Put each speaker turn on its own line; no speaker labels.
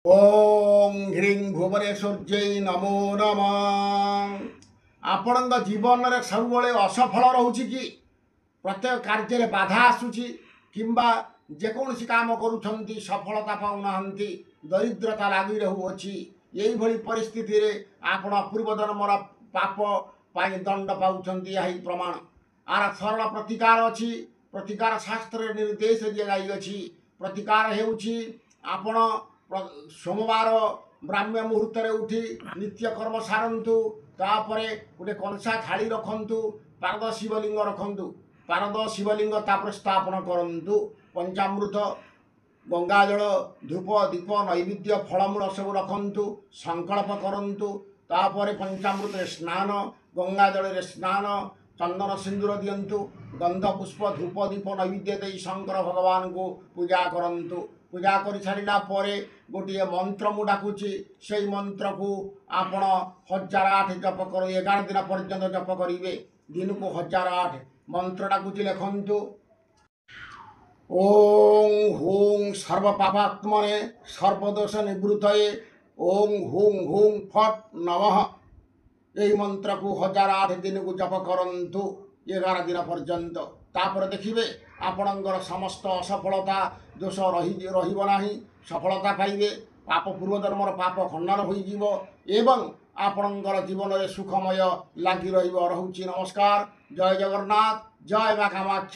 ओम ह्रीं भुवनेश्वर्यै नमो नमः। आपण जीवन में सब असफल रोचे कि प्रत्येक कार्य बाधा आसूची किंबा जेकोसी काम करुँच सफलता पाऊना दरिद्रता लगी रहुअछि यही परिस्थिति रे आपण पूर्व जन्मर पाप पाई दंड पाउछंती यही प्रमाण आर सरल प्रतिकार अछि। प्रतिकार शास्त्र निर्देश दिखाई प्रतिकार हेउछि आपण सोमवार ब्राह्म्य मुहूर्त उठी नित्य कर्म सारंतु तापरे गोटे कंसा थाली रखंतु पारद शिवलिंग रखंतु पारद शिवलिंग तापर स्थापन करंतु पंचामृत गंगाजल धूप दीप नैवेद्य फलमूल सब रखंतु संकल्प करंतु तापर पंचामृत स्नान गंगाजल स्नान चंदन सिंदूर दियंतु गंध पुष्प धूप दीप नैवेद्य दे शंकर भगवान को पूजा करंतु। पूजा कर सारा पर गोटे मंत्र मु डाकुची से मंत्र को आपण 1008 जप कर 11 दिन पर्यंत जप करेंगे दिन को 1008 मंत्र डाकुची लिखंतु ओं हूं सर्व पापात्मने सर्वदोष निवृत्तये ओं हूं हूं फट नमः। यही मंत्र को 1008 दिन को जप करंतु 11 दिन पर्यंत तापर देखिए आपणकर समस्त असफलता दोष रही सफलता पाइबे पाप पूर्वजन्मर पाप खंडन हो आपणकर जीवन में सुखमय लगी रही। नमस्कार। जय जगन्नाथ। जय माँ कामाक्षी।